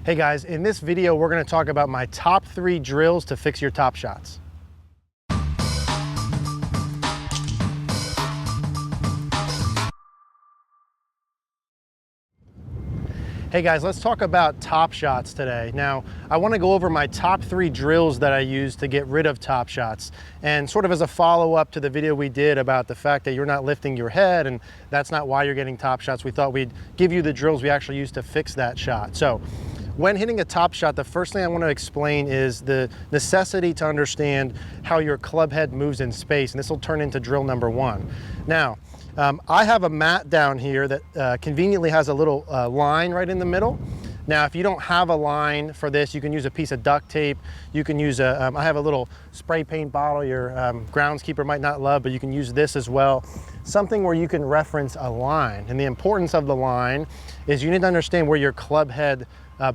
Hey guys, in this video we're going to talk about my top 3 drills to fix your top shots. Hey guys, let's talk about top shots today. Now, I want to go over my top 3 drills that I use to get rid of top shots. And sort of as a follow-up to the video we did about the fact that you're not lifting your head and that's not why you're getting top shots, we thought we'd give you the drills we actually use to fix that shot. So, when hitting a top shot, the first thing I want to explain is the necessity to understand how your club head moves in space, and this will turn into drill number 1. Now, I have a mat down here that conveniently has a little line right in the middle. Now, if you don't have a line for this, you can use a piece of duct tape. You can use I have a little spray paint bottle your groundskeeper might not love, but you can use this as well. Something where you can reference a line. And the importance of the line is you need to understand where your club head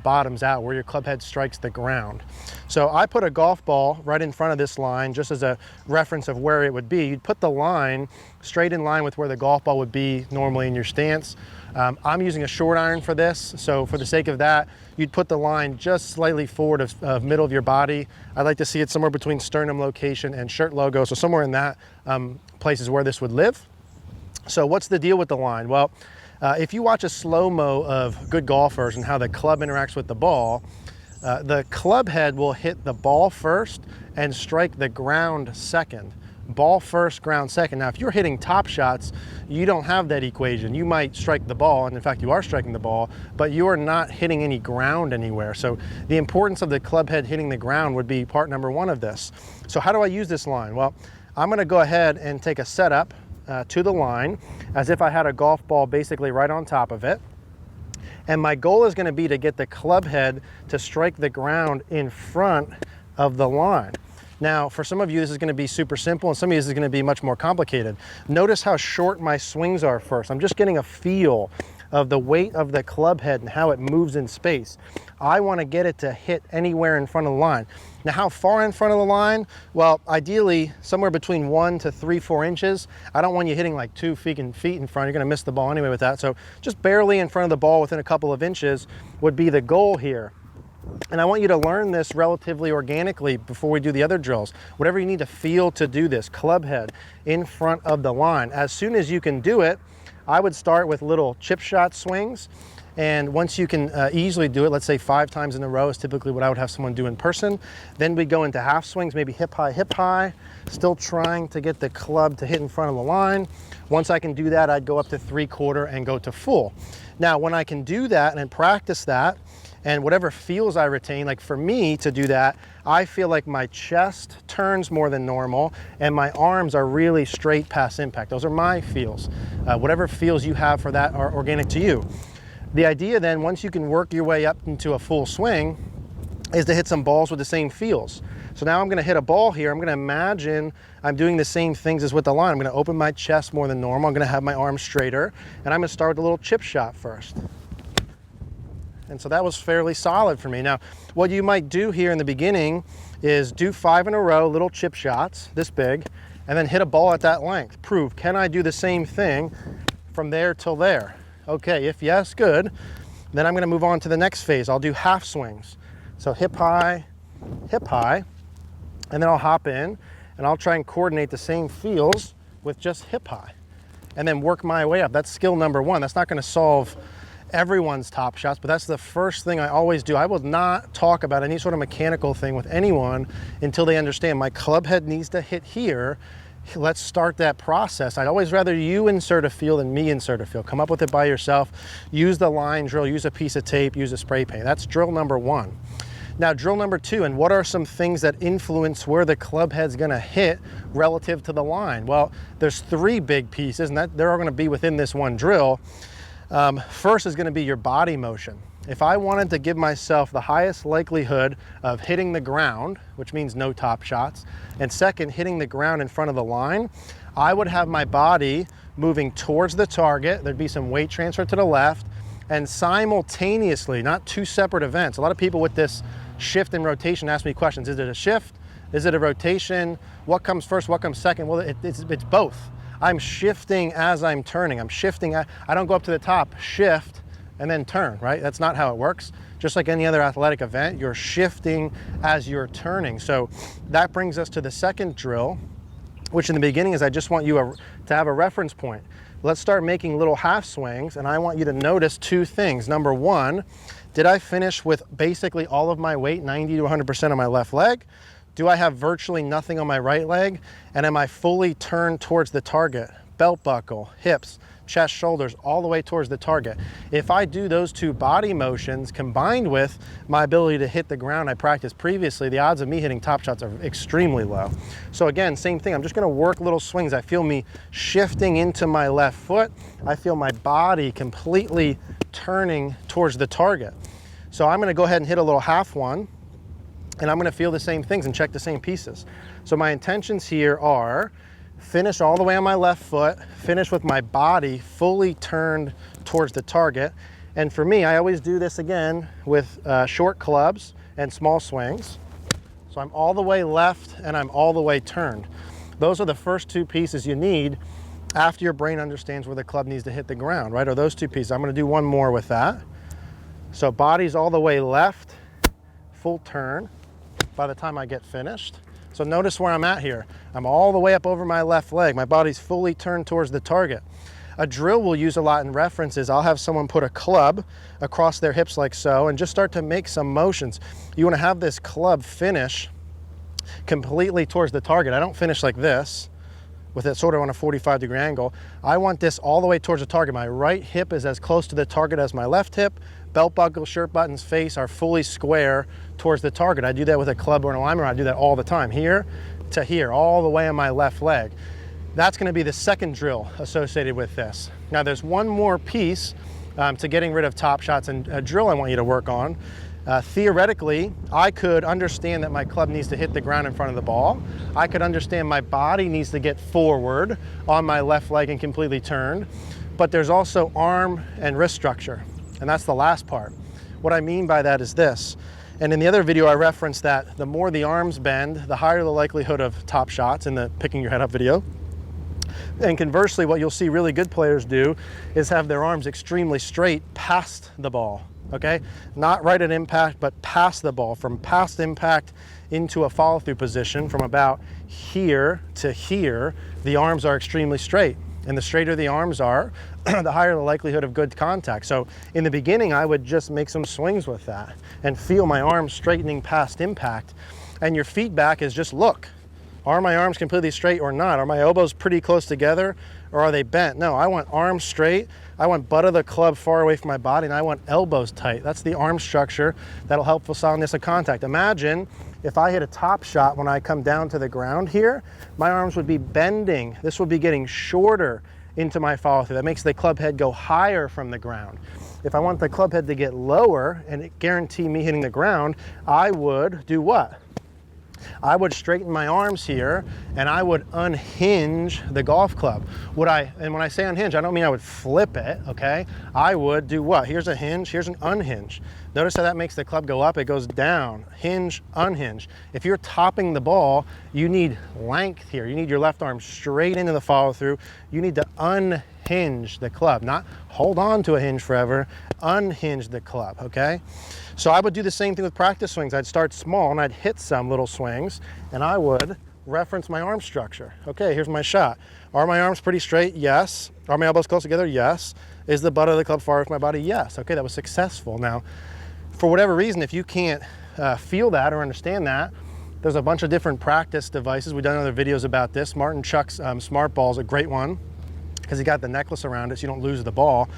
bottoms out, where your club head strikes the ground. So I put a golf ball right in front of this line just as a reference of where it would be. You'd put the line straight in line with where the golf ball would be normally in your stance. I'm using a short iron for this, so for the sake of that, you'd put the line just slightly forward of middle of your body. I'd like to see it somewhere between sternum location and shirt logo, so somewhere in that place is where this would live. So what's the deal with the line? Well, if you watch a slow-mo of good golfers and how the club interacts with the ball, the club head will hit the ball first and strike the ground second. Ball first, ground second. Now, if you're hitting top shots, you don't have that equation. You might strike the ball, and in fact, you are striking the ball, but you are not hitting any ground anywhere. So the importance of the club head hitting the ground would be part number 1 of this. So how do I use this line? Well, I'm going to go ahead and take a setup to the line as if I had a golf ball basically right on top of it. And my goal is going to be to get the club head to strike the ground in front of the line. Now, for some of you, this is going to be super simple, and some of you, this is going to be much more complicated. Notice how short my swings are first. I'm just getting a feel of the weight of the club head and how it moves in space. I want to get it to hit anywhere in front of the line. Now, how far in front of the line? Well, ideally, somewhere between 1 to 3-4 inches. I don't want you hitting like 2 feet in front. You're going to miss the ball anyway with that. So just barely in front of the ball within a couple of inches would be the goal here. And I want you to learn this relatively organically before we do the other drills. Whatever you need to feel to do this, club head in front of the line. As soon as you can do it, I would start with little chip shot swings. And once you can easily do it, let's say 5 times in a row is typically what I would have someone do in person. Then we go into half swings, maybe hip high, still trying to get the club to hit in front of the line. Once I can do that, I'd go up to 3/4 and go to full. Now, when I can do that and practice that, and whatever feels I retain, like for me to do that, I feel like my chest turns more than normal and my arms are really straight past impact. Those are my feels. Whatever feels you have for that are organic to you. The idea then, once you can work your way up into a full swing, is to hit some balls with the same feels. So now I'm going to hit a ball here. I'm going to imagine I'm doing the same things as with the line. I'm going to open my chest more than normal. I'm going to have my arms straighter, and I'm going to start with a little chip shot first. And so that was fairly solid for me. Now, what you might do here in the beginning is do 5 in a row, little chip shots, this big, and then hit a ball at that length. Prove, can I do the same thing from there till there? Okay, if yes, good. Then I'm gonna move on to the next phase. I'll do half swings. So hip high, and then I'll hop in, and I'll try and coordinate the same feels with just hip high, and then work my way up. That's skill number 1. That's not gonna solve everyone's top shots, but that's the first thing I always do. I will not talk about any sort of mechanical thing with anyone until they understand my club head needs to hit here. Let's start that process. I'd always rather you insert a feel than me insert a feel. Come up with it by yourself. Use the line drill, use a piece of tape, use a spray paint. That's drill number 1. Now, drill number 2, and what are some things that influence where the club head's gonna hit relative to the line? Well, there's 3 big pieces, and they're all gonna be within this one drill. First is going to be your body motion. If I wanted to give myself the highest likelihood of hitting the ground, which means no top shots, and second, hitting the ground in front of the line, I would have my body moving towards the target. There'd be some weight transfer to the left, and simultaneously, not 2 separate events. A lot of people with this shift and rotation ask me questions. Is it a shift? Is it a rotation? What comes first? What comes second? Well, it's both. I'm shifting as I'm turning. I'm shifting. I don't go up to the top, shift, and then turn, right? That's not how it works. Just like any other athletic event, you're shifting as you're turning. So that brings us to the second drill, which in the beginning is I just want you to have a reference point. Let's start making little half swings, and I want you to notice two things. Number one, did I finish with basically all of my weight, 90 to 100% on my left leg? Do I have virtually nothing on my right leg? And am I fully turned towards the target? Belt buckle, hips, chest, shoulders, all the way towards the target. If I do those two body motions combined with my ability to hit the ground I practiced previously, the odds of me hitting top shots are extremely low. So again, same thing, I'm just gonna work little swings. I feel me shifting into my left foot. I feel my body completely turning towards the target. So I'm gonna go ahead and hit a little half one, and I'm gonna feel the same things and check the same pieces. So my intentions here are finish all the way on my left foot, finish with my body fully turned towards the target. And for me, I always do this again with short clubs and small swings. So I'm all the way left and I'm all the way turned. Those are the first two pieces you need after your brain understands where the club needs to hit the ground, right? Or those two pieces. I'm gonna do one more with that. So body's all the way left, full turn by the time I get finished. So notice where I'm at here. I'm all the way up over my left leg. My body's fully turned towards the target. A drill we'll use a lot in references, I'll have someone put a club across their hips like so and just start to make some motions. You wanna have this club finish completely towards the target. I don't finish like this with it sort of on a 45-degree angle. I want this all the way towards the target. My right hip is as close to the target as my left hip. Belt buckle, shirt buttons, face are fully square towards the target. I do that with a club or an alignment. I do that all the time, here to here, all the way on my left leg. That's gonna be the second drill associated with this. Now there's one more piece to getting rid of top shots and a drill I want you to work on. Theoretically, I could understand that my club needs to hit the ground in front of the ball. I could understand my body needs to get forward on my left leg and completely turned, but there's also arm and wrist structure, and that's the last part. What I mean by that is this, and in the other video I referenced that the more the arms bend, the higher the likelihood of top shots in the picking your head up video. And conversely, what you'll see really good players do is have their arms extremely straight past the ball. Okay, not right at impact, but past the ball, from past impact into a follow-through position, from about here to here, the arms are extremely straight. And the straighter the arms are, the higher the likelihood of good contact. So in the beginning, I would just make some swings with that and feel my arms straightening past impact. And your feedback is just look, are my arms completely straight or not? Are my elbows pretty close together or are they bent? No, I want arms straight. I want butt of the club far away from my body, and I want elbows tight. That's the arm structure that'll help with soundness of contact. Imagine if I hit a top shot when I come down to the ground here, my arms would be bending. This would be getting shorter into my follow through. That makes the club head go higher from the ground. If I want the club head to get lower and it guarantee me hitting the ground, I would do what? I would straighten my arms here and I would unhinge the golf club. And when I say unhinge, I don't mean I would flip it, okay? I would do what? Here's a hinge, here's an unhinge. Notice how that makes the club go up, it goes down, hinge, unhinge. If you're topping the ball, you need length here. You need your left arm straight into the follow through. You need to unhinge the club, not hold on to a hinge forever, unhinge the club, okay? So I would do the same thing with practice swings. I'd start small and I'd hit some little swings and I would reference my arm structure. Okay, here's my shot. Are my arms pretty straight? Yes. Are my elbows close together? Yes. Is the butt of the club far with my body? Yes. Okay, that was successful. Now, for whatever reason, if you can't feel that or understand that, there's a bunch of different practice devices. We've done other videos about this. Martin Chuck's Smart Ball is a great one because he got the necklace around it so you don't lose the ball.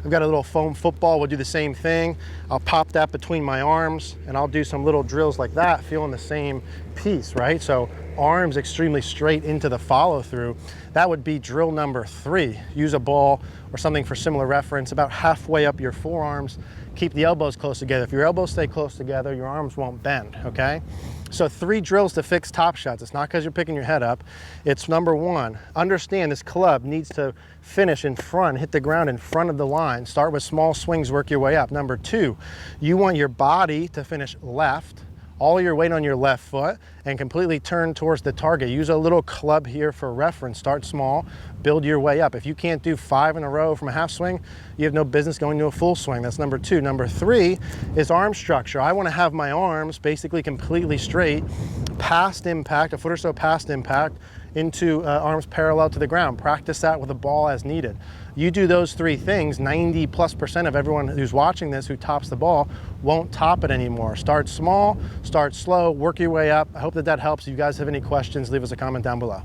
I've got a little foam football, we'll do the same thing. I'll pop that between my arms and I'll do some little drills like that, feeling the same piece, right? So arms extremely straight into the follow through. That would be drill number 3. Use a ball or something for similar reference, about halfway up your forearms. Keep the elbows close together. If your elbows stay close together, your arms won't bend, okay? So 3 drills to fix top shots. It's not because you're picking your head up. It's number 1, understand this club needs to finish in front, hit the ground in front of the line. Start with small swings, work your way up. Number 2, you want your body to finish left all your weight on your left foot and completely turn towards the target. Use a little club here for reference. Start small, build your way up. If you can't do 5 in a row from a half swing, you have no business going to a full swing. That's number 2. Number 3 is arm structure. I want to have my arms basically completely straight, past impact, a foot or so past impact, into arms parallel to the ground. Practice that with a ball as needed. You do those 3 things, 90+% of everyone who's watching this who tops the ball won't top it anymore. Start small, start slow, work your way up. I hope that helps. If you guys have any questions, leave us a comment down below.